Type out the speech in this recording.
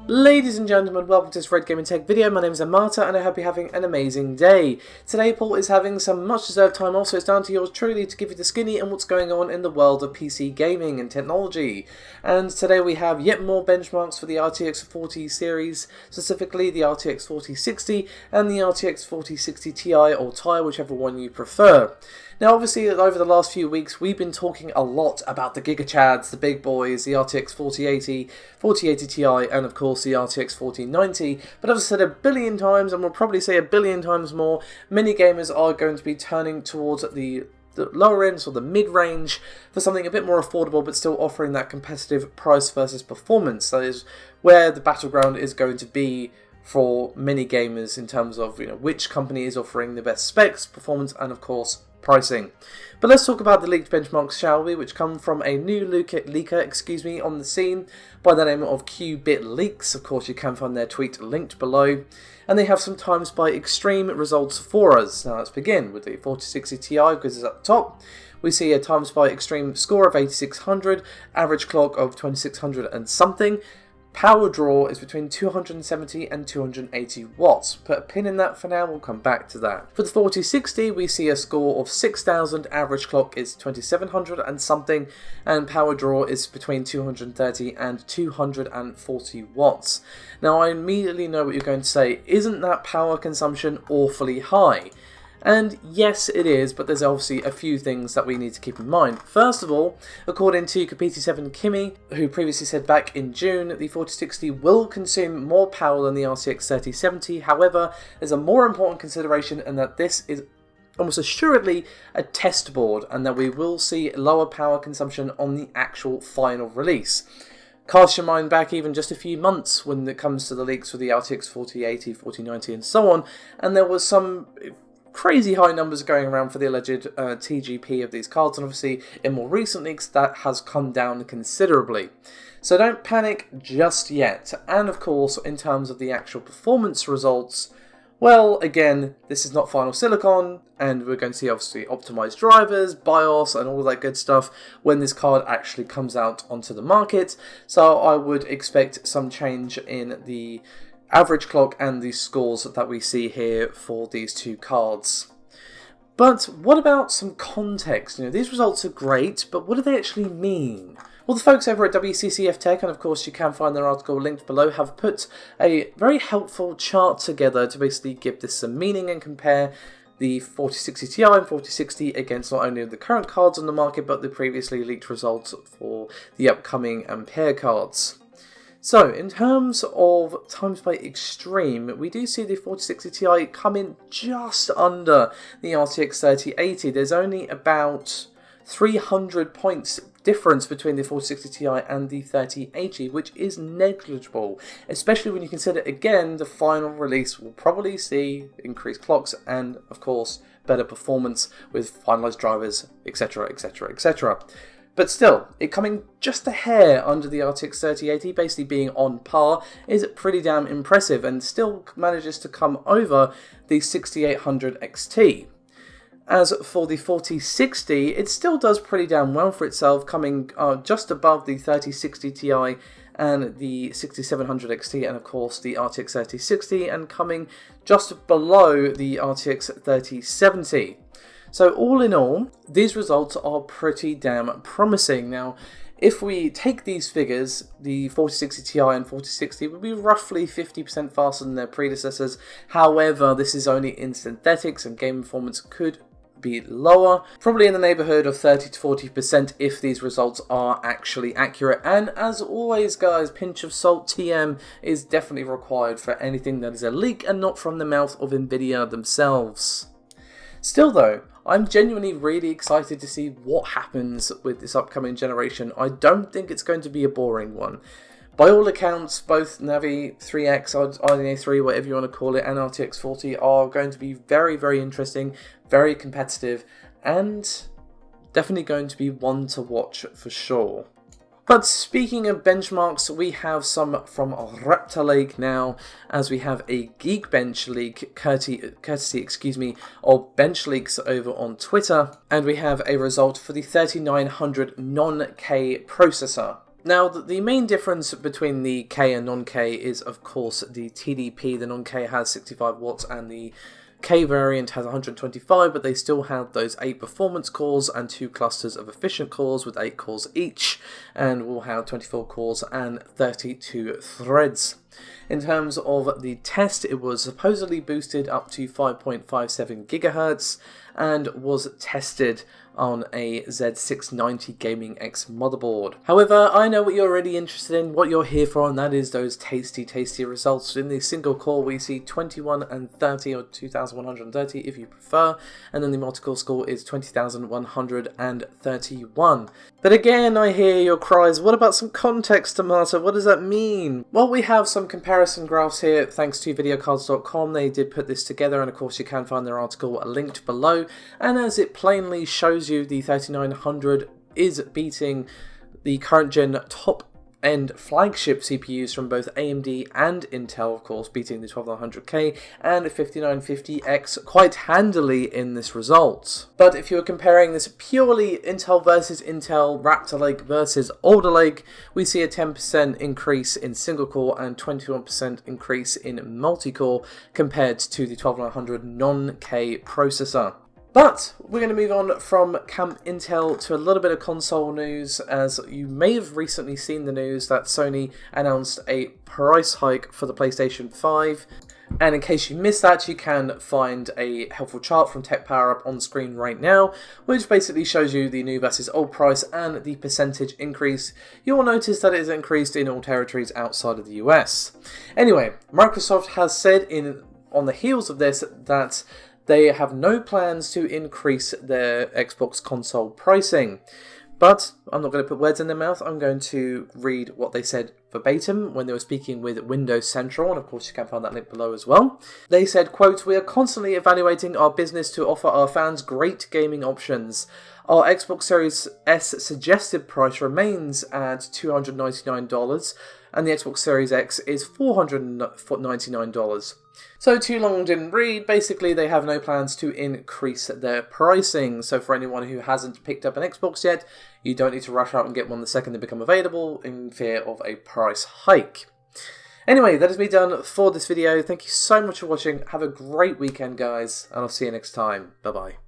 Ladies and gentlemen, welcome to this Red Gaming Tech video. My name is Amata and I hope you're having an amazing day. Today Paul is having some much deserved time off, so it's down to yours truly to give you the skinny and what's going on in the world of PC gaming and technology. And today we have yet more benchmarks for the RTX 40 series, specifically the RTX 4060 and the RTX 4060 Ti or Ti, whichever one you prefer. Now obviously over the last few weeks we've been talking a lot about the Giga Chads, the big boys, the RTX 4080, 4080 Ti and of course the RTX 4090, but as I've said a billion times and we'll probably say a billion times more, many gamers are going to be turning towards the lower ends or the mid-range for something a bit more affordable but still offering that competitive price versus performance. That is where the battleground is going to be for many gamers in terms of which company is offering the best specs, performance and of course pricing. But let's talk about the leaked benchmarks, shall we, which come from a new leaker on the scene by the name of Qbit Leaks. Of course, you can find their tweet linked below. And they have some times by extreme results for us. Now let's begin with the 4060 Ti because it's at the top. We see a times by extreme score of 8600, average clock of 2600 and something. Power draw is between 270 and 280 watts. Put a pin in that for now, we'll come back to that. For the 4060 we see a score of 6000, average clock is 2700 and something, and power draw is between 230 and 240 watts. Now I immediately know what you're going to say, isn't that power consumption awfully high? And yes, it is, but there's obviously a few things that we need to keep in mind. First of all, according to Kapiti7 Kimi, who previously said back in June, the 4060 will consume more power than the RTX 3070. However, there's a more important consideration, and that this is almost assuredly a test board, and that we will see lower power consumption on the actual final release. Cast your mind back even just a few months when it comes to the leaks for the RTX 4080, 4090 and so on, and there was some crazy high numbers going around for the alleged TGP of these cards, and obviously in more recent leaks that has come down considerably. So don't panic just yet. And of course, in terms of the actual performance results, well, again, this is not final silicon, and we're going to see obviously optimized drivers, BIOS, and all of that good stuff when this card actually comes out onto the market. So I would expect some change in the average clock and the scores that we see here for these two cards. But what about some context? These results are great, but what do they actually mean? Well, the folks over at WCCF Tech, and of course you can find their article linked below, have put a very helpful chart together to basically give this some meaning and compare the 4060 Ti and 4060 against not only the current cards on the market, but the previously leaked results for the upcoming Ampere cards. So, in terms of times by extreme, we do see the 4060 Ti come in just under the RTX 3080. There's only about 300 points difference between the 4060 Ti and the 3080, which is negligible, especially when you consider, again, the final release will probably see increased clocks and, of course, better performance with finalized drivers, etc, etc, etc. But still, it coming just a hair under the RTX 3080, basically being on par, is pretty damn impressive and still manages to come over the 6800 XT. As for the 4060, it still does pretty damn well for itself, coming just above the 3060 Ti and the 6700 XT, and of course the RTX 3060, and coming just below the RTX 3070. So all in all, these results are pretty damn promising. Now, if we take these figures, the 4060 Ti and 4060 would be roughly 50% faster than their predecessors. However, this is only in synthetics and game performance could be lower, probably in the neighborhood of 30 to 40% if these results are actually accurate. And as always guys, pinch of salt, TM is definitely required for anything that is a leak and not from the mouth of Nvidia themselves. Still though, I'm genuinely really excited to see what happens with this upcoming generation. I don't think it's going to be a boring one. By all accounts, both Navi 3X, RDNA 3, whatever you want to call it, and RTX 40 are going to be very, very interesting, very competitive, and definitely going to be one to watch for sure. But speaking of benchmarks, we have some from Raptor Lake now, as we have a Geekbench leak, courtesy of Bench Leaks over on Twitter, and we have a result for the 3900 non-K processor. Now, the main difference between the K and non-K is, of course, the TDP. The non-K has 65 watts and the K variant has 125, but they still have those 8 performance cores and 2 clusters of efficient cores with 8 cores each, and will have 24 cores and 32 threads. In terms of the test, it was supposedly boosted up to 5.57 GHz and was tested on a Z690 Gaming X motherboard. However, I know what you're really interested in, what you're here for, and that is those tasty results. In the single core, we see 21 and 30, or 2130 if you prefer, and then the multi-core score is 20,131. But again, I hear your cries, what about some context, Tomato? What does that mean? Well, we have some comparison graphs here, thanks to videocards.com. They did put this together, and of course you can find their article linked below, and as it plainly shows you, the 3900 is beating the current gen top-end flagship CPUs from both AMD and Intel, of course, beating the 12900K and 5950X quite handily in this result. But if you're comparing this purely Intel versus Intel, Raptor Lake versus Alder Lake, we see a 10% increase in single core and 21% increase in multi-core compared to the 12900 non-K processor. But we're going to move on from Camp Intel to a little bit of console news, as you may have recently seen the news that Sony announced a price hike for the PlayStation 5. And in case you missed that, you can find a helpful chart from Tech Power up on screen right now, which basically shows you the new versus old price and the percentage increase. You will notice that it has increased in all territories outside of the US. Anyway, Microsoft has said on the heels of this that they have no plans to increase their Xbox console pricing. But I'm not going to put words in their mouth. I'm going to read what they said verbatim when they were speaking with Windows Central, and of course you can find that link below as well. They said, quote, "We are constantly evaluating our business to offer our fans great gaming options. Our Xbox Series S suggested price remains at $299, and the Xbox Series X is $499. So too long didn't read. Basically, they have no plans to increase their pricing. So for anyone who hasn't picked up an Xbox yet, you don't need to rush out and get one the second they become available in fear of a price hike. Anyway, that is me done for this video. Thank you so much for watching. Have a great weekend, guys, and I'll see you next time. Bye-bye.